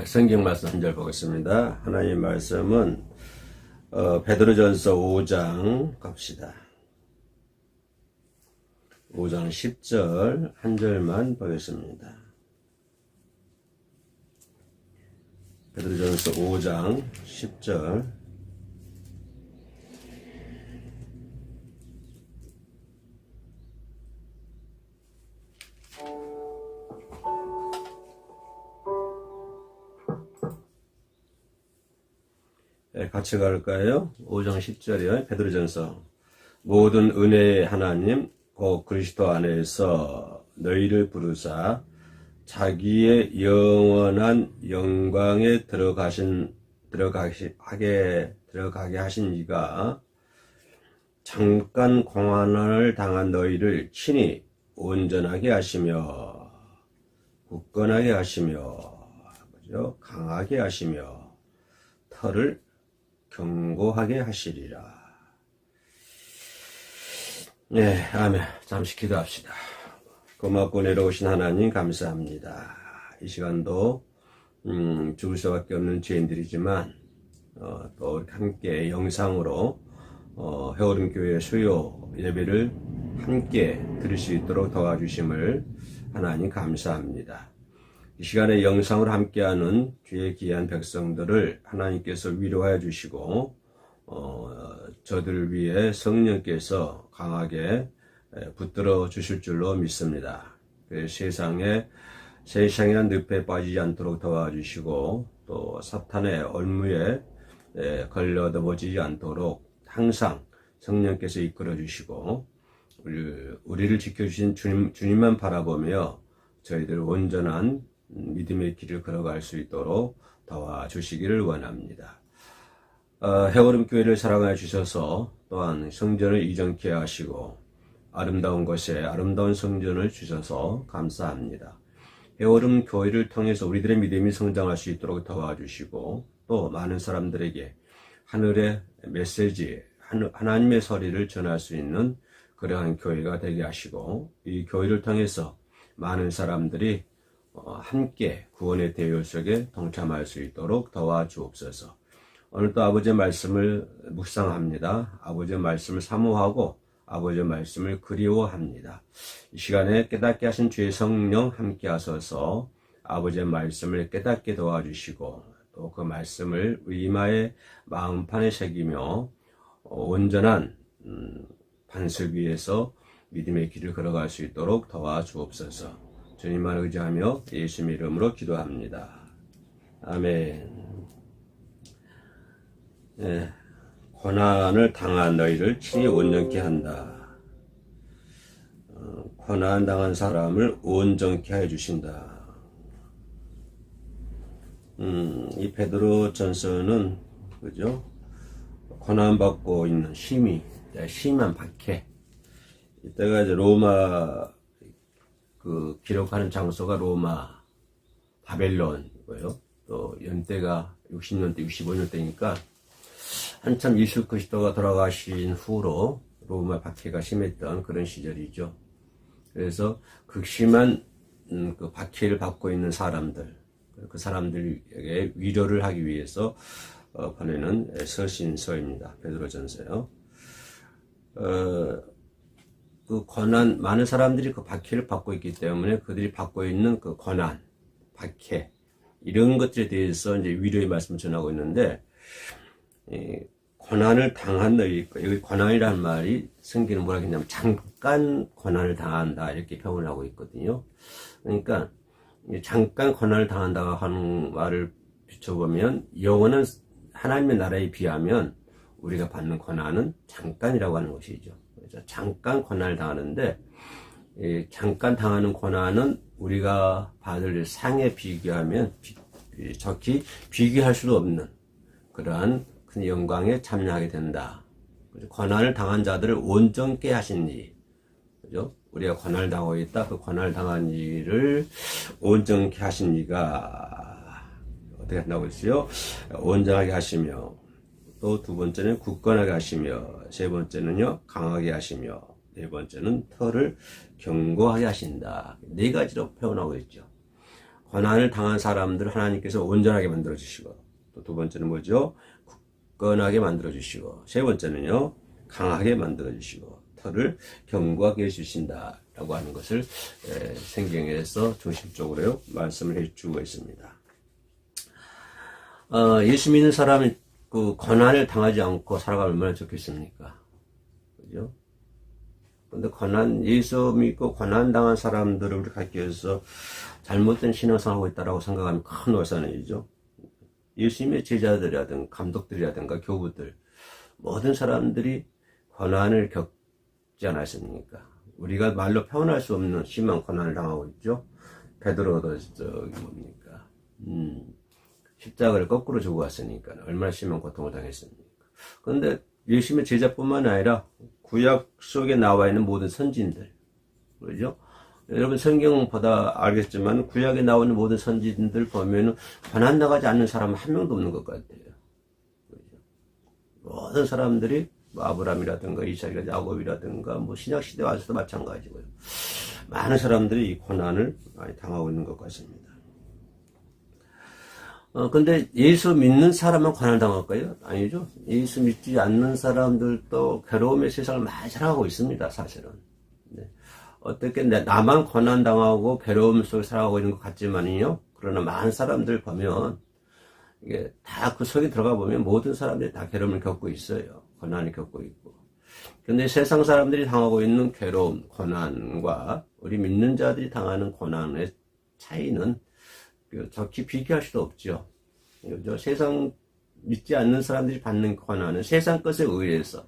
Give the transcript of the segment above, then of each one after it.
성경 말씀 한 절 보겠습니다. 하나님 말씀은 베드로전서 5장 갑시다. 5장 10절 한 절만 보겠습니다. 베드로전서 5장 10절. 같이 갈까요? 5장 10절이요. 베드로전서. 모든 은혜의 하나님 곧 그리스도 안에서 너희를 부르사 자기의 영원한 영광에 들어가게 하신 이가 잠깐 고난을 당한 너희를 친히 온전하게 하시며 굳건하게 하시며 강하게 하시며 터를 견고하게 하시리라. 네, 아멘. 잠시 기도합시다. 고맙고 내려오신 하나님 감사합니다. 이 시간도 죽을 수밖에 없는 죄인들이지만 또 함께 영상으로 해오름교회 수요 예배를 함께 들을 수 있도록 도와주심을 하나님 감사합니다. 이 시간에 영상으로 함께하는 주의 귀한 백성들을 하나님께서 위로하여 주시고 저들을 위해 성령께서 강하게 붙들어 주실 줄로 믿습니다. 세상이란 늪에 빠지지 않도록 도와주시고 또 사탄의 올무에 걸려 넘어지지 않도록 항상 성령께서 이끌어 주시고 우리를 지켜주신 주님만 바라보며 저희들 온전한 믿음의 길을 걸어갈 수 있도록 도와주시기를 원합니다. 해오름교회를 사랑하여 주셔서 또한 성전을 이정케 하시고 아름다운 곳에 아름다운 성전을 주셔서 감사합니다. 해오름교회를 통해서 우리들의 믿음이 성장할 수 있도록 도와주시고 또 많은 사람들에게 하늘의 메시지, 하나님의 소리를 전할 수 있는 그러한 교회가 되게 하시고 이 교회를 통해서 많은 사람들이 함께 구원의 대열 속에 동참할 수 있도록 도와주옵소서. 오늘도 아버지의 말씀을 묵상합니다. 아버지의 말씀을 사모하고 아버지의 말씀을 그리워합니다. 이 시간에 깨닫게 하신 주의 성령 함께 하셔서 아버지의 말씀을 깨닫게 도와주시고 또 그 말씀을 이마의 마음판에 새기며 온전한 반석 위에서 믿음의 길을 걸어갈 수 있도록 도와주옵소서. 주님만 의지하며 예수님 이름으로 기도합니다. 아멘. 네, 고난을 당한 너희를 친히 온전케 한다. 고난 당한 사람을 온전케 해 주신다. 이 베드로 전서는 그죠? 고난 받고 있는 심한 박해. 이때가 이제 로마 기록하는 장소가 로마, 바벨론이고요. 또 연대가 60년대, 65년대니까 한참 예수 그리스도가 돌아가신 후로 로마 박해가 심했던 그런 시절이죠. 그래서 극심한 그 박해를 받고 있는 사람들, 그 사람들에게 위로를 하기 위해서 보내는 서신서입니다. 베드로전서요. 그 고난, 많은 사람들이 그 박해를 받고 있기 때문에 그들이 받고 있는 그 고난, 박해, 이런 것들에 대해서 이제 위로의 말씀을 전하고 있는데, 고난을 당한 너희, 여기 고난이라는 말이 성경은 뭐라 했냐면, 잠깐 고난을 당한다, 이렇게 표현을 하고 있거든요. 그러니까, 잠깐 고난을 당한다고 하는 말을 비춰보면, 영원한 하나님의 나라에 비하면, 우리가 받는 고난은 잠깐이라고 하는 것이죠. 그래서 잠깐 고난을 당하는데, 잠깐 당하는 고난은 우리가 받을 상에 비교하면 적히 비교할 수도 없는 그러한 큰 영광에 참여하게 된다. 고난을 당한 자들을 온전케 하신 이, 그죠? 우리가 고난을 당하고 있다. 그 고난을 당한 이를 온전케 하신 이가 어떻게 한다고 했어요? 온전하게 하시며, 또 두 번째는 굳건하게 하시며, 세 번째는요 강하게 하시며, 네 번째는 터를 견고하게 하신다. 네 가지로 표현하고 있죠. 고난을 당한 사람들 하나님께서 온전하게 만들어 주시고, 또 두 번째는 뭐죠? 굳건하게 만들어 주시고, 세 번째는요, 강하게 만들어 주시고, 털을 견고하게 해주신다 라고 하는 것을 성경에서 중심적으로 말씀을 해주고 있습니다. 예수 믿는 사람이 그 고난을 당하지 않고 살아가면 얼마나 좋겠습니까? 그죠? 근데 예수 믿고 고난 당한 사람들을 우리 갖기 위해서 잘못된 신앙생활하고 있다라고 생각하면 큰 오산이죠. 예수님의 제자들이라든가 감독들이라든가 교부들, 모든 사람들이 고난을 겪지 않았습니까? 우리가 말로 표현할 수 없는 심한 고난을 당하고 있죠. 베드로도 뭡니까? 십자가를 거꾸로 주고 왔으니까 얼마나 심한 고통을 당했습니까? 그런데 예수님의 제자뿐만 아니라 구약 속에 나와 있는 모든 선지인들, 그렇죠? 여러분 성경 보다 알겠지만 구약에 나오는 모든 선지인들 보면은 고난 당하지 않는 사람은 한 명도 없는 것 같아요. 그렇죠? 모든 사람들이 뭐 아브라함이라든가 이삭이라든가 야곱이라든가 뭐 신약 시대 와서도 마찬가지고요. 많은 사람들이 이 고난을 많이 당하고 있는 것 같습니다. 근데 예수 믿는 사람은 고난을 당할까요? 아니죠. 예수 믿지 않는 사람들도 괴로움의 세상을 많이 살아가고 있습니다, 사실은. 네. 어떻게 나만 고난 당하고 괴로움 속에 살아가고 있는 것 같지만요. 그러나 많은 사람들 보면 이게 다 그 속에 들어가 보면 모든 사람들이 다 괴로움을 겪고 있어요. 고난을 겪고 있고. 근데 세상 사람들이 당하고 있는 괴로움, 고난과 우리 믿는 자들이 당하는 고난의 차이는 적히 비교할 수도 없죠. 세상 믿지 않는 사람들이 받는 고난은 세상 것에 의해서,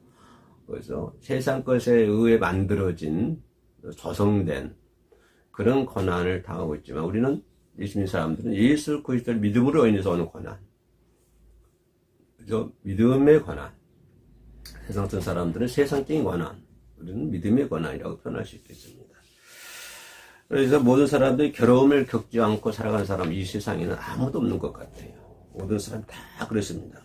그래서 세상 것에 의해 만들어진 조성된 그런 고난을 당하고 있지만 우리는 예수 믿는 사람들은 예수 그리스도를 믿음으로 인해서 오는 고난, 그죠? 믿음의 고난. 세상적 사람들은 세상적인 고난, 우리는 믿음의 고난이라고 표현할 수 있겠습니다. 그래서 모든 사람들이 괴로움을 겪지 않고 살아가는 사람 이 세상에는 아무도 없는 것 같아요. 모든 사람 다 그렇습니다.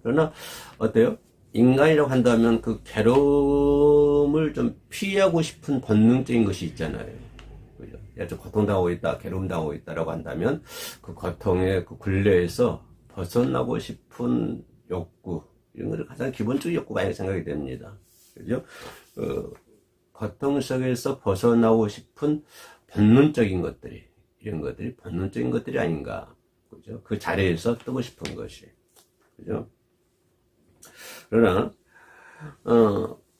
그러나 어때요? 인간이라고 한다면 그 괴로움을 좀 피하고 싶은 본능적인 것이 있잖아요. 그죠? 좀 고통당하고 있다, 괴로움당하고 있다라고 한다면 그 고통의 그 굴레에서 벗어나고 싶은 욕구, 이런 것을 가장 기본적인 욕구가 생각이 됩니다. 그죠? 고통 속에서 벗어나고 싶은 본능적인 것들이, 이런 것들이 본능적인 것들이 아닌가. 그죠? 그 자리에서 뜨고 싶은 것이. 그죠? 그러나,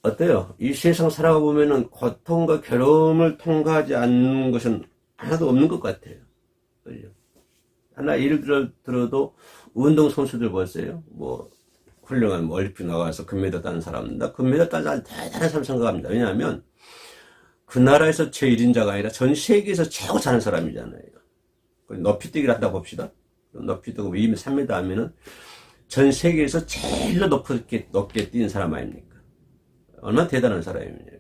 어때요? 이 세상 살아가 보면은 고통과 괴로움을 통과하지 않는 것은 하나도 없는 것 같아요. 그죠? 하나 예를 들어도 운동선수들 보세요. 뭐, 훌륭한 올림픽 나가서 금메달 따는 사람, 나 금메달 따는 사람 대단한 사람 생각합니다. 왜냐하면 그 나라에서 제1인자가 아니라 전 세계에서 최고 잘하는 사람이잖아요. 높이뛰기를 한다고 봅시다. 높이뛰기 2m, 3m 하면은 전 세계에서 제일로 높게 뛰는 사람 아닙니까? 얼마나 대단한 사람이에요.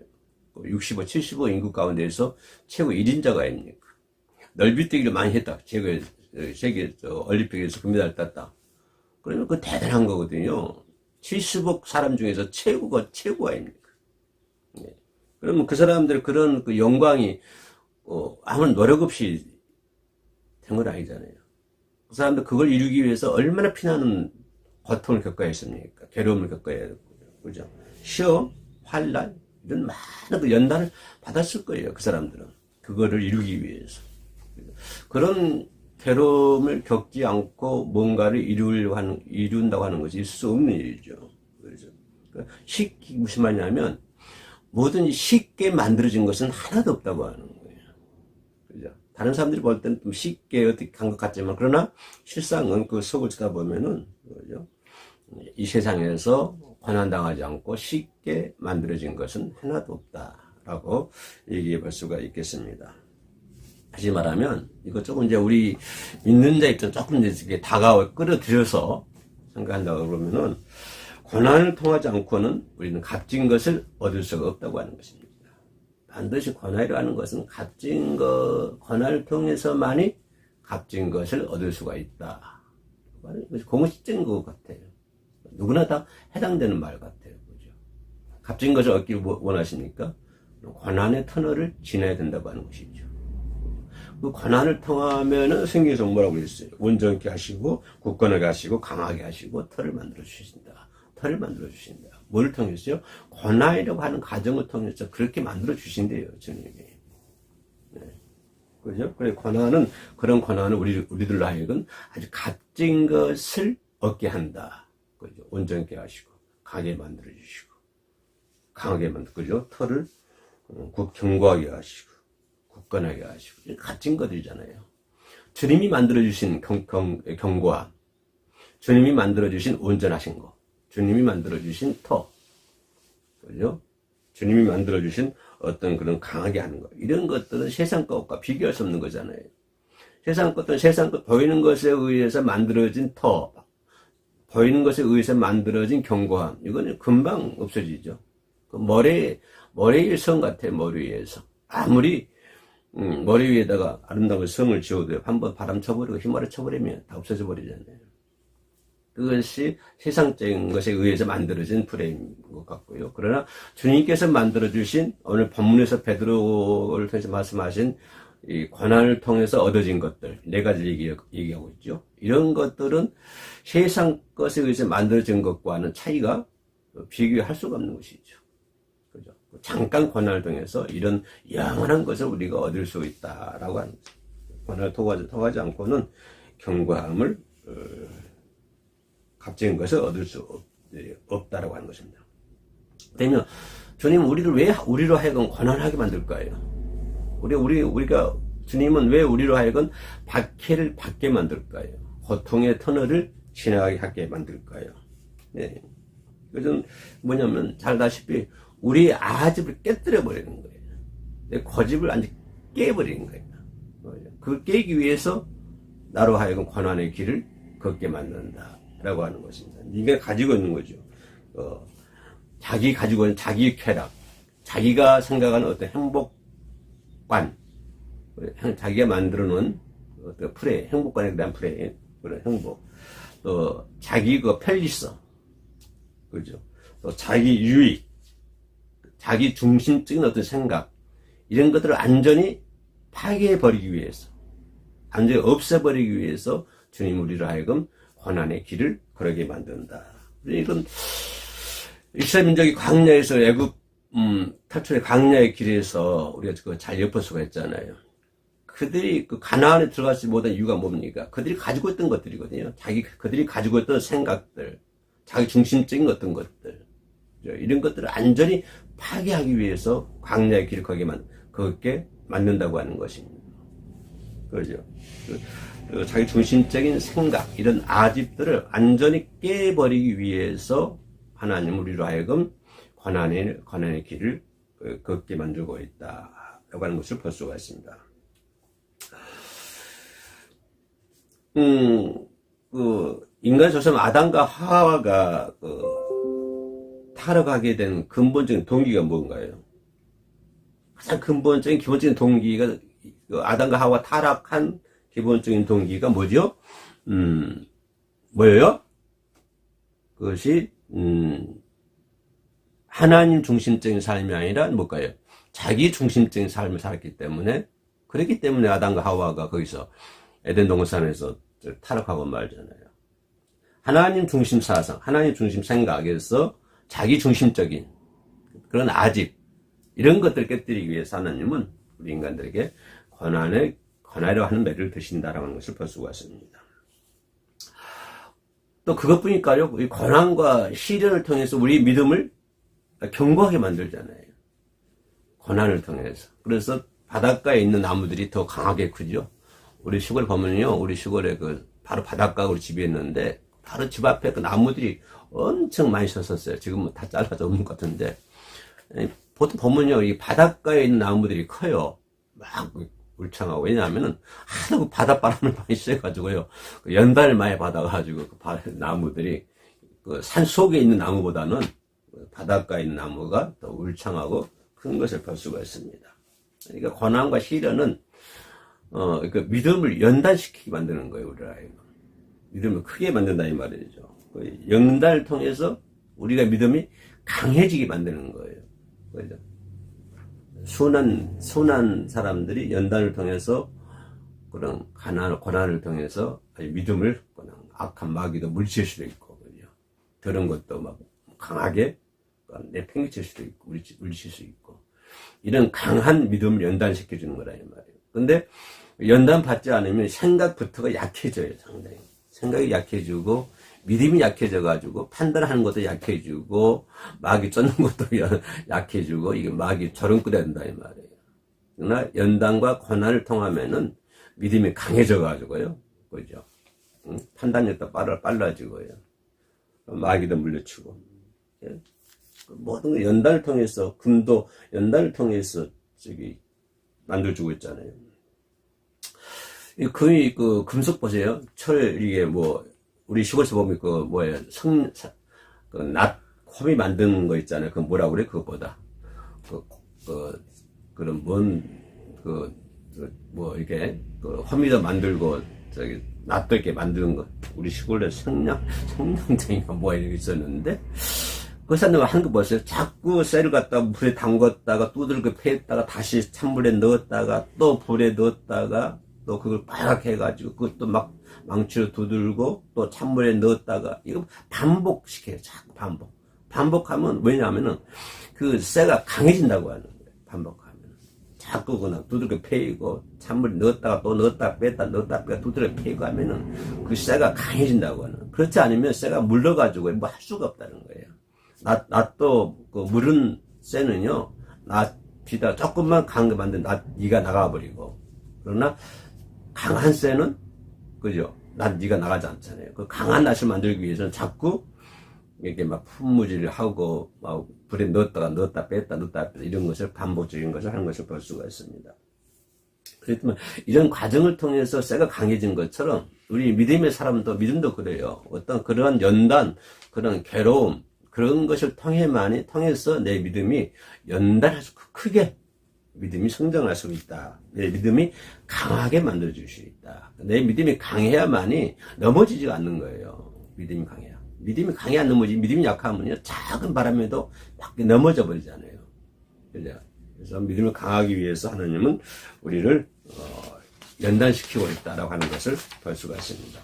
65, 75 인구 가운데에서 최고 1인자가 아닙니까? 넓이뛰기를 많이 했다. 세계 올림픽에서 금메달 땄다. 그러면 그 대단한 거거든요. 70억 사람 중에서 최고 아닙니까? 네. 그러면 그 사람들 그런 그 영광이, 아무런 노력 없이 된 건 아니잖아요. 그 사람들 그걸 이루기 위해서 얼마나 피나는 고통을 겪어야 했습니까? 괴로움을 겪어야 했고, 그죠? 시험, 환란, 이런 많은 그 연단을 받았을 거예요. 그 사람들은. 그거를 이루기 위해서. 그런 괴로움을 겪지 않고 뭔가를 이룬다고 하는 것이 있을 수 없는 일이죠. 그래서 무슨 말이냐면 뭐든지 쉽게 만들어진 것은 하나도 없다고 하는 거예요. 그죠? 다른 사람들이 볼 때는 좀 쉽게 어떻게 간 것 같지만 그러나 실상은 그 속을 쳐다보면은 그죠? 이 세상에서 고난당하지 않고 쉽게 만들어진 것은 하나도 없다라고 얘기해 볼 수가 있겠습니다. 다시 말하면, 이거 조금 이제 우리 믿는 자 입장 조금 이제 끌어들여서 생각한다고 그러면은, 고난을 통하지 않고는 우리는 값진 것을 얻을 수가 없다고 하는 것입니다. 반드시 고난이라는 것은 고난을 통해서만이 값진 것을 얻을 수가 있다. 이것이 공식적인 것 같아요. 누구나 다 해당되는 말 같아요. 그죠? 값진 것을 얻기 원하십니까? 고난의 터널을 지나야 된다고 하는 것이죠. 그 권한을 통하면은 성경에서 뭐라고 그랬어요? 온전케 하시고 굳건하게 하시고 강하게 하시고 터를 만들어 주신다. 터를 만들어 주신다. 뭘 통해서요? 권한이라고 하는 과정을 통해서 그렇게 만들어 주신대요, 주님이. 네. 그죠? 그래 권한은 그런 권한을 우리들로 하여금 아주 값진 것을 얻게 한다. 그죠? 온전케 하시고 강하게 만들어 주시고 강하게 만들 그죠? 터를 견고하게 하시고 굳건하게 하시고 값진 것들이잖아요. 주님이 만들어주신 견고함, 주님이 만들어주신 온전하신 것, 주님이 만들어주신 터, 그죠? 주님이 만들어주신 어떤 그런 강하게 하는 것, 이런 것들은 세상 것과 비교할 수 없는 거잖아요. 세상 것들은 세상 것 보이는 것에 의해서 만들어진 터, 보이는 것에 의해서 만들어진 견고함, 이거는 금방 없어지죠. 그 머리 위에 성 같아요. 머리 위에서 아무리 머리 위에다가 아름다운 성을 지어도 한번 바람 쳐버리고 휘몰아 쳐버리면 다 없어져 버리잖아요. 그것이 세상적인 것에 의해서 만들어진 프레임인 것 같고요. 그러나 주님께서 만들어주신 오늘 본문에서 베드로를 통해서 말씀하신 이 고난을 통해서 얻어진 것들, 네 가지를 얘기하고 있죠. 이런 것들은 세상 것에 의해서 만들어진 것과는 차이가 비교할 수가 없는 것이죠. 그죠? 잠깐 고난을 통해서 이런 영원한 것을 우리가 얻을 수 있다라고 하는 거죠. 고난을 통하지 않고는 견고함을, 값진 것을 얻을 수 없다라고 하는 것입니다. 그러면 주님은 우리로 하여금 고난하게 만들까요? 우리가 주님은 왜 우리로 하여금 박해를 받게 만들까요? 고통의 터널을 지나가게 하게 만들까요? 네. 그것은 뭐냐면 잘 아다시피 우리의 아집을 깨뜨려 버리는 거예요. 내 고집을 완전 깨버리는 거예요. 그 깨기 위해서 나로 하여금 고난의 길을 걷게 만든다라고 하는 것입니다. 네가 가지고 있는 거죠. 자기 가지고 있는 자기 쾌락, 자기가 생각하는 어떤 행복관, 자기가 만들어 놓은 어떤 프레임, 행복관에 대한 프레임, 그런 행복, 또 자기 그 편리성, 그죠? 또 자기 유익, 자기 중심적인 어떤 생각, 이런 것들을 완전히 파괴해버리기 위해서, 완전히 없애버리기 위해서 주님 우리를 하여금 고난의 길을 걸어게 만든다. 이건 이스라엘 민족이 광야에서 애굽 탈출의 광야의 길에서 우리가 그거 잘 엿볼 수가 있잖아요. 그들이 그 가나안에 들어가지 못한 이유가 뭡니까? 그들이 가지고 있던 것들이거든요. 그들이 가지고 있던 생각들, 자기 중심적인 어떤 것들, 이런 것들을 완전히 파괴하기 위해서 광야의 길을 걷게 만든다고 하는 것입니다. 그렇죠? 자기 중심적인 생각, 이런 아집들을 완전히 깨버리기 위해서 하나님 우리로 하여금 고난의 길을 걷게 만들고 있다라고 하는 것을 볼 수가 있습니다. 인간 조상 아담과 하와가 타락하게 된 근본적인 동기가 뭔가요? 가장 근본적인 기본적인 동기가 아담과 하와 타락한 기본적인 동기가 뭐죠? 뭐예요? 그것이 하나님 중심적인 삶이 아니라 뭘까요? 자기 중심적인 삶을 살았기 때문에, 그렇기 때문에 아담과 하와가 거기서 에덴 동산에서 타락하고 말잖아요. 하나님 중심 사상, 하나님 중심 생각에서 자기 중심적인 그런 아집, 이런 것들을 깨뜨리기 위해서 하나님은 우리 인간들에게 고난이라고 하는 매를 드신다라는 것을 볼 수가 있습니다. 또 그것뿐일까요? 이 고난과 시련을 통해서 우리 믿음을 견고하게 만들잖아요. 고난을 통해서. 그래서 바닷가에 있는 나무들이 더 강하게 크죠. 우리 시골 보면요, 우리 시골에 바로 바닷가 우리 집이 있는데, 바로 집 앞에 그 나무들이 엄청 많이 섰었어요. 지금은 다 잘라져 없는 것 같은데. 보통 보면요, 이 바닷가에 있는 나무들이 커요. 막 울창하고. 왜냐하면은, 하도 바닷바람을 많이 쐬가지고요. 연단을 많이 받아가지고, 나무들이, 산 속에 있는 나무보다는 바닷가에 있는 나무가 더 울창하고 큰 것을 볼 수가 있습니다. 그러니까 고난과 시련은, 그 믿음을 연단시키게 만드는 거예요, 우리가. 믿음을 크게 만든다, 이 말이죠. 연단을 통해서 우리가 믿음이 강해지게 만드는 거예요. 그죠? 순한 사람들이 연단을 통해서 그런 고난을 통해서 믿음을 그냥 악한 마귀도 물리칠 수도 있고, 그죠? 들은 것도 막 강하게 내팽개칠 수도 있고, 물리칠 수 있고, 이런 강한 믿음을 연단시켜주는 거라, 이 말이에요. 근데 연단 받지 않으면 생각부터가 약해져요, 상당히. 생각이 약해지고, 믿음이 약해져가지고, 판단하는 것도 약해지고, 마귀 쫓는 것도 약해지고, 이게 마귀 저렁끓여야 된다, 이 말이에요. 그러나 연단과 고난을 통하면은 믿음이 강해져가지고요, 그죠? 판단력도 빨라지고요. 마귀도 물려치고. 모든 연단을 통해서, 금도 연단을 통해서 만들어주고 있잖아요. 그 금속 보세요. 이게 우리 시골에서 보면 홈이 만드는 거 있잖아요. 그 뭐라 그래? 그것보다. 이렇게, 홈이도 만들고, 낫도 이렇게 만드는 거. 우리 시골에 성냥쟁이가 이렇게 있었는데, 그 사람들 하는 거 보세요. 자꾸 쇠를 갖다가 물에 담궜다가 두들겨 패했다가 다시 찬물에 넣었다가 또 불에 넣었다가 또 그걸 빨갛게 해가지고 그것도 막 망치로 두들고 또 찬물에 넣었다가 이거 반복시켜요. 자꾸 반복하면 왜냐하면은 그 쇠가 강해진다고 하는 거예요. 반복하면 자꾸 그냥 두들겨 패이고 찬물에 넣었다가 또 넣었다가 뺐다 넣었다가 뺐다 두들겨 패이고 하면은 그 쇠가 강해진다고 하는 거예요. 그렇지 않으면 쇠가 물러가지고 뭐 할 수가 없다는 거예요. 낫도 물은 쇠는요, 낫비다 조금만 강한 거 만든 니가 나가버리고, 그러나 강한 쇠는, 그죠? 니가 나가지 않잖아요. 그 강한 낫을 만들기 위해서는 자꾸 이렇게 막 품무질을 하고, 막 불에 넣었다 뺐다 이런 것을 반복적인 것을 하는 것을 볼 수가 있습니다. 그렇지만 이런 과정을 통해서 쇠가 강해진 것처럼 우리 믿음도 그래요. 어떤 그런 연단, 그런 괴로움, 그런 것을 통해서 내 믿음이 연단할 수, 크게 믿음이 성장할 수 있다. 내 믿음이 강하게 만들어줄 수 있다. 내 믿음이 강해야만이 넘어지지가 않는 거예요. 믿음이 강해야. 믿음이 강해야 안 넘어지지. 믿음이 약하면요, 작은 바람에도 막 넘어져 버리잖아요. 그죠? 그래서 믿음을 강하기 위해서 하나님은 우리를, 연단시키고 있다라고 하는 것을 볼 수가 있습니다.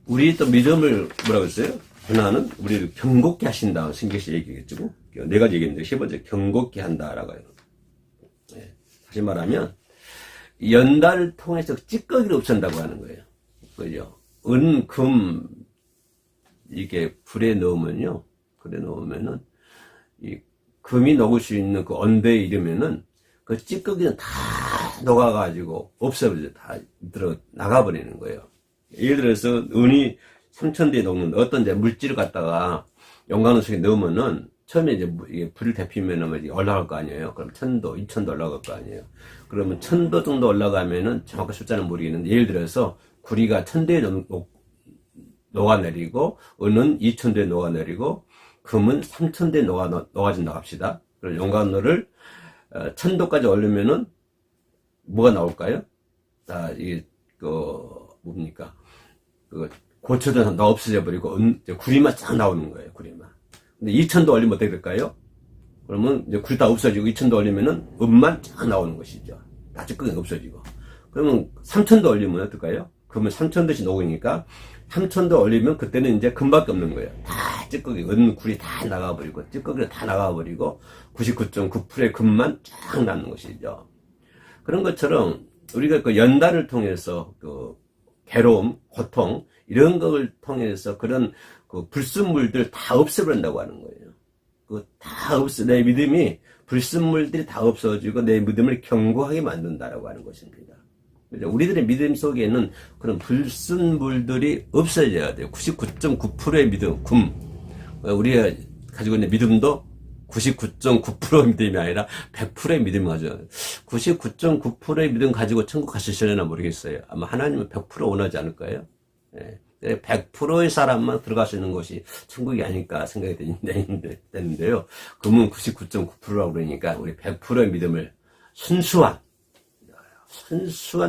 우리 또 믿음을 뭐라고 했어요? 하나는 우리를 경고케 하신다. 신기시 얘기겠죠. 네 가지 얘기했는데, 세 번째, 경고케 한다라고 해요. 네. 다시 말하면, 연단을 통해서 찌꺼기를 없앤다고 하는 거예요. 그죠? 은, 금, 이게 불에 넣으면요. 이 금이 녹을 수 있는 그 온도에 이르면은 그 찌꺼기는 다 녹아가지고 없어버리죠. 다 나가버리는 거예요. 예를 들어서 은이 3000도에 녹는 어떤 물질을 갖다가 용광로 속에 넣으면은 처음에 이게 불을 데피면은 올라갈 거 아니에요. 그럼 1000도, 2000도 올라갈 거 아니에요. 그러면 1000도 정도 올라가면은 정확한 숫자는 모르겠는데 예를 들어서 구리가 1000도에 녹아내리고 은은 2000도에 녹아내리고 금은 3000도에 녹아진다고 합시다. 그럼 용광로를 1000도까지 올리면은 뭐가 나올까요? 이게 뭡니까? 고쳐져서 다 없어져 버리고, 구리만 쫙 나오는 거예요, 구리만. 근데 2000도 올리면 어떻게 될까요? 그러면 이제 구리 다 없어지고, 2000도 올리면은 은만 쫙 나오는 것이죠. 다 찌꺼기가 없어지고. 그러면 3000도 올리면 어떨까요? 그러면 3000도씩 녹으니까, 3000도 올리면 그때는 이제 금밖에 없는 거예요. 다 찌꺼기, 구리 다 나가버리고, 찌꺼기가 다 나가버리고, 99.9%의 금만 쫙 남는 것이죠. 그런 것처럼, 우리가 그 연단을 통해서 괴로움, 고통, 이런 걸 통해서 그런 불순물들 다 없애버린다고 하는 거예요. 내 믿음이 불순물들이 다 없어지고 내 믿음을 견고하게 만든다라고 하는 것입니다. 우리들의 믿음 속에는 그런 불순물들이 없어져야 돼요. 99.9%의 믿음, 우리가 가지고 있는 믿음도 99.9%의 믿음이 아니라 100%의 믿음을 가져. 99.9%의 믿음 가지고 천국 가시려나 모르겠어요. 아마 하나님은 100% 원하지 않을 거예요. 100%의 사람만 들어갈 수 있는 곳이 천국이 아닐까 생각이 되는데요. 그러면 99.9%라고 그러니까 우리 100%의 믿음을 순수한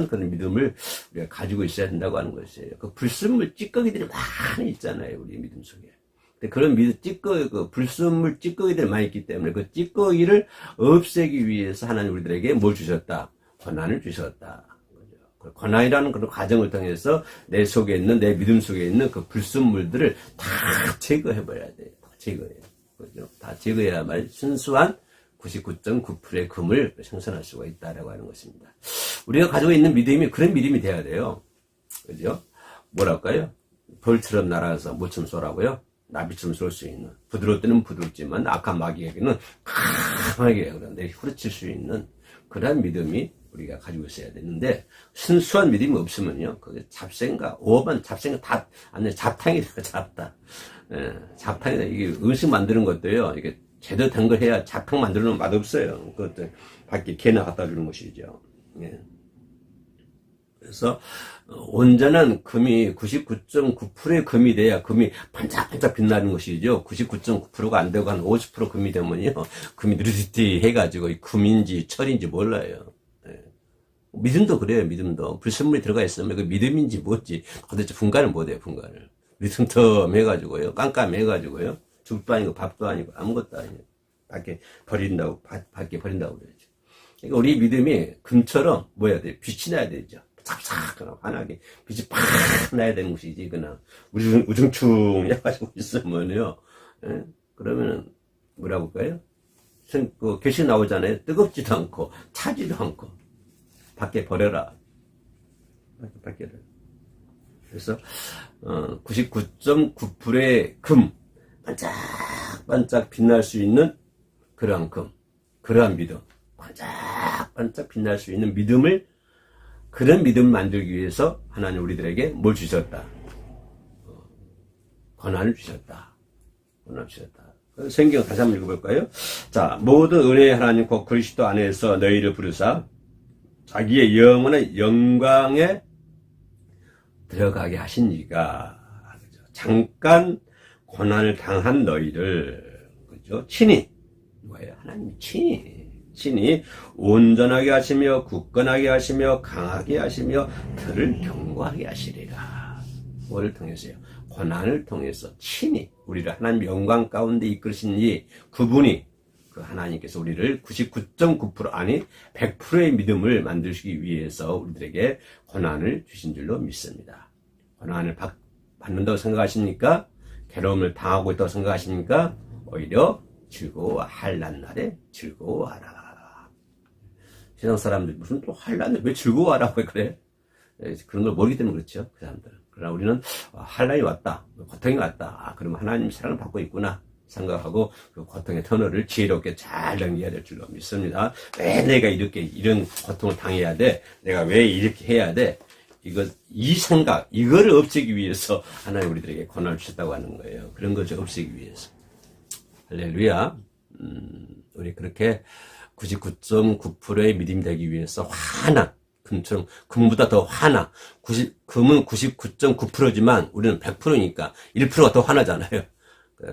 그런 믿음을 우리가 가지고 있어야 된다고 하는 것이에요. 그 불순물 찌꺼기들이 많이 있잖아요. 우리 믿음 속에. 근데 그런 불순물 찌꺼기들이 많이 있기 때문에 그 찌꺼기를 없애기 위해서 하나님 우리들에게 뭘 주셨다? 권한을 주셨다. 권한이라는 그런 과정을 통해서 내 속에 있는, 내 믿음 속에 있는 그 불순물들을 다 제거해버려야 돼요. 다 제거해요. 그죠? 다 제거해야만 순수한 99.9%의 금을 생산할 수가 있다라고 하는 것입니다. 우리가 가지고 있는 믿음이 그런 믿음이 돼야 돼요. 그죠? 뭐랄까요? 벌처럼 날아가서 모처럼 쏘라고요? 나비처럼 쏠 수 있는. 부드러울 때는 부드럽지만 악한 마귀에게는 강하게 그런데 후려칠 수 있는 그런 믿음이 우리가 가지고 있어야 되는데, 순수한 믿음이 없으면요, 그게 잡생과 오만 잡생과 다, 아니, 잡탕이 돼요, 잡탕. 예, 잡탕이, 이게 음식 만드는 것도요, 이게 제대로 된 걸 해야 잡탕 만들면 맛없어요. 그것도 밖에 개나 갖다 주는 것이죠. 예. 그래서, 온전한 금이 99.9%의 금이 돼야 금이 반짝반짝 빛나는 것이죠. 99.9%가 안 되고 한 50% 금이 되면요, 금이 느릿느릿 해가지고 금인지 철인지 몰라요. 믿음도 그래요, 믿음도. 불순물이 들어가 있으면 그 믿음인지 뭐지 도대체 분간을 못해요, 분간을. 리tum텀해가지고요, 깜깜해가지고요, 죽도 아니고 밥도 아니고 아무것도 아니에요. 밖에 버린다고 그러죠. 그러니까 우리 믿음이 금처럼 뭐야 돼? 빛이 나야 되죠. 싹싹 환하게 빛이 팍 나야 되는 것이지, 그냥 우중충 해가지고 있으면요, 예? 그러면은 뭐라고 할까요? 그 교시 나오잖아요. 뜨겁지도 않고 차지도 않고. 밖에 버려라. 밖에. 그래서 99.9%의 금, 반짝반짝 빛날 수 있는 그러한 금, 그러한 믿음, 반짝반짝 빛날 수 있는 믿음을, 그런 믿음을 만들기 위해서 하나님 우리들에게 뭘 주셨다? 권한을 주셨다. 권한을 주셨다. 성경 다시 한번 읽어볼까요? 자, 모든 은혜의 하나님 곧 그리스도 안에서 너희를 부르사 자기의 영원한 영광에 들어가게 하신 이가, 잠깐 고난을 당한 너희를, 그죠? 친히, 뭐예요? 하나님 친히 온전하게 하시며 굳건하게 하시며 강하게 하시며 들을 견고하게 하시리라. 뭐를 통해서요? 고난을 통해서 친히 우리를 하나님 영광 가운데 이끌으신 이 그분이, 그 하나님께서 우리를 99.9% 아니 100%의 믿음을 만드시기 위해서 우리들에게 고난을 주신 줄로 믿습니다. 고난을 받는다고 생각하십니까? 괴로움을 당하고 있다고 생각하십니까? 오히려 즐거워, 한란 날에 즐거워하라. 세상 사람들 무슨 또 한란을 왜 즐거워하라고 그래? 그런 걸 모르기 때문에 그렇죠, 그 사람들. 그러나 우리는 한란이 왔다, 고통이 왔다, 그러면 하나님 사랑을 받고 있구나 생각하고 그 고통의 터널을 지혜롭게 잘 넘겨야 될 줄로 믿습니다. 왜 내가 이런 고통을 당해야 돼? 내가 왜 이렇게 해야 돼? 이 생각, 이거를 없애기 위해서 하나님 우리들에게 고난을 주셨다고 하는 거예요. 그런 것을 없애기 위해서. 할렐루야. 우리 그렇게 99.9%의 믿음이 되기 위해서 환한, 금처럼, 금보다 더 환한, 금은 99.9%지만 우리는 100%니까 1%가 더 환하잖아요.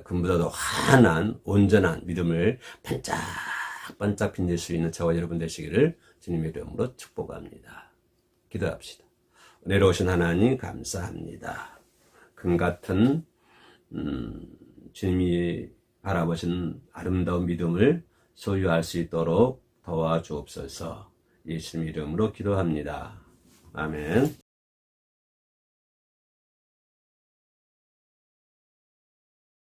금보다 더 환한 온전한 믿음을 반짝반짝 빛낼 수 있는 저와 여러분 되시기를 주님의 이름으로 축복합니다. 기도합시다. 내려오신 하나님 감사합니다. 금같은 주님이 바라보신 아름다운 믿음을 소유할 수 있도록 도와주옵소서. 예수님 이름으로 기도합니다. 아멘.